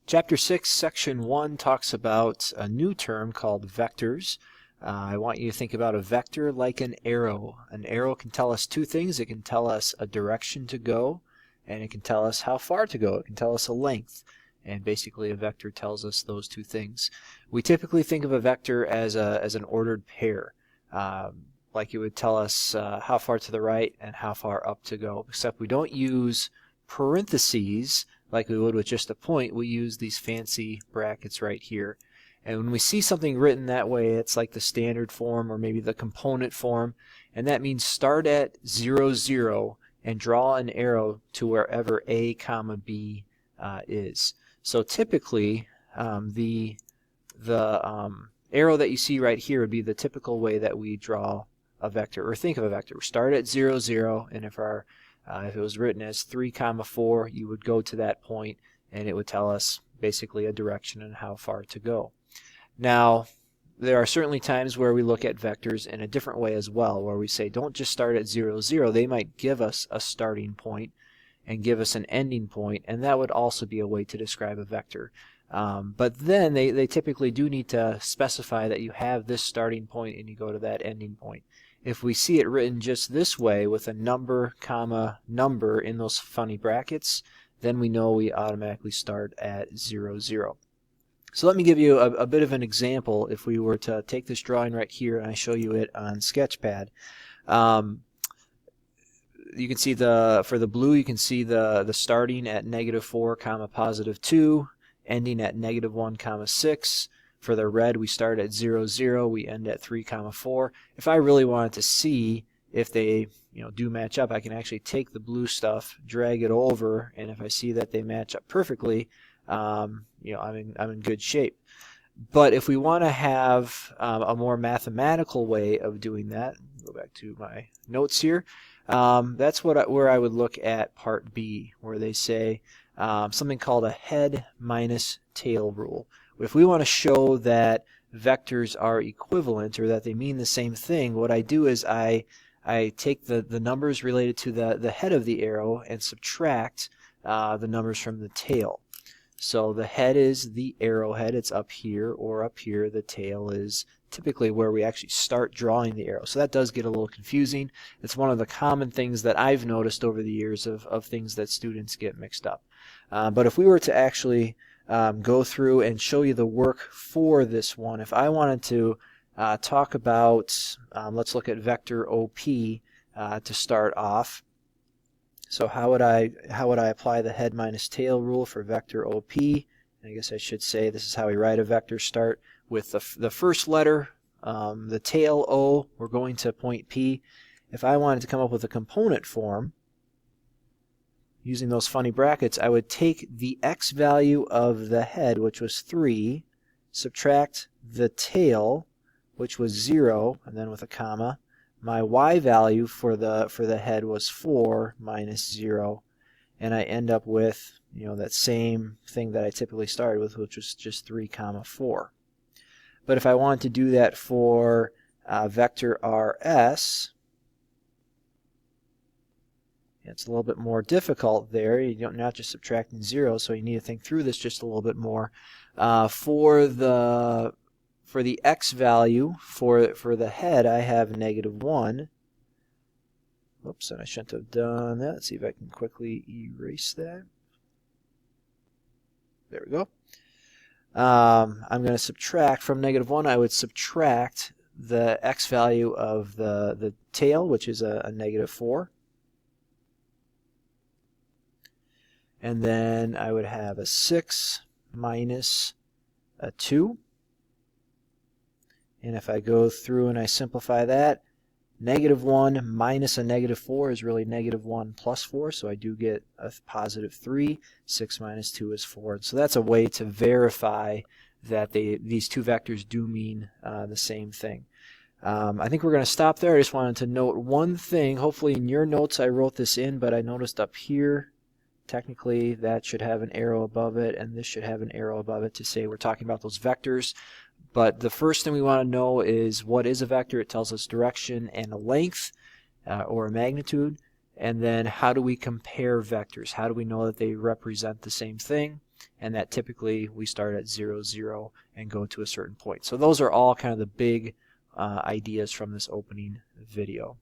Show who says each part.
Speaker 1: Chapter 6, Section 1 talks about a new term called vectors. I want you to think about a vector like an arrow. An arrow can tell us two things. It can tell us a direction to go, and it can tell us how far to go. It can tell us a length. And basically a vector tells us those two things. We typically think of a vector as an ordered pair. Like it would tell us how far to the right and how far up to go. Except we don't use parentheses like we would with just a point. We use these fancy brackets right here. And when we see something written that way, it's like the standard form or maybe the component form. And that means start at 0, 0 and draw an arrow to wherever A, comma, B is. So typically the arrow that you see right here would be the typical way that we draw a vector or think of a vector. We start at 0, 0, and if it was written as 3, 4, you would go to that point and it would tell us basically a direction and how far to go. Now, there are certainly times where we look at vectors in a different way as well, where we say don't just start at 0, 0. They might give us a starting point and give us an ending point, and that would also be a way to describe a vector. But then they typically do need to specify that you have this starting point and you go to that ending point. If we see it written just this way with a number, comma, number in those funny brackets, then we know we automatically start at 0, 0. So let me give you a bit of an example. If we were to take this drawing right here and I show you it on Sketchpad, you can see for the blue, you can see the starting at -4, comma, +2, ending at -1, comma, 6. For the red, we start at 0, 0. We end at 3, 4. If I really wanted to see if they do match up, I can actually take the blue stuff, drag it over, and if I see that they match up perfectly, I'm in good shape. But if we want to have a more mathematical way of doing that, go back to my notes here. That's where I would look at Part B, where they say something called a head minus tail rule. If we want to show that vectors are equivalent or that they mean the same thing, what I do is I take the numbers related to the head of the arrow and subtract the numbers from the tail. So the head is the arrowhead, it's up here or up here. The tail is typically where we actually start drawing the arrow. So that does get a little confusing. It's one of the common things that I've noticed over the years of things that students get mixed up. But if we were to actually go through and show you the work for this one, if I wanted to talk about, let's look at vector OP to start off. So how would I apply the head minus tail rule for vector OP? I guess I should say this is how we write a vector. Start with the first letter, the tail O, we're going to point P. If I wanted to come up with a component form using those funny brackets, I would take the x value of the head, which was 3, subtract the tail, which was 0, and then with a comma. My y value for the head was 4 minus 0, and I end up with that same thing that I typically started with, which was just 3, 4. But if I wanted to do that for vector RS, it's a little bit more difficult there. You're not just subtracting 0, so you need to think through this just a little bit more. For the x value for the head, I have -1. Whoops, and I shouldn't have done that. Let's see if I can quickly erase that. There we go. I'm going to subtract from -1. I would subtract the x value of the tail, which is a -4. And then I would have a 6 minus a 2. And if I go through and I simplify that, -1 minus a -4 is really -1 plus 4, so I do get a +3. 6 minus 2 is 4. And so that's a way to verify that these two vectors do mean the same thing. I think we're going to stop there. I just wanted to note one thing. Hopefully in your notes I wrote this in, but I noticed up here, technically that should have an arrow above it, and this should have an arrow above it to say we're talking about those vectors. But the first thing we want to know is what is a vector. It tells us direction and a length or a magnitude. And then how do we compare vectors? How do we know that they represent the same thing? and that typically we start at 0, 0 and go to a certain point. So those are all kind of the big ideas from this opening video.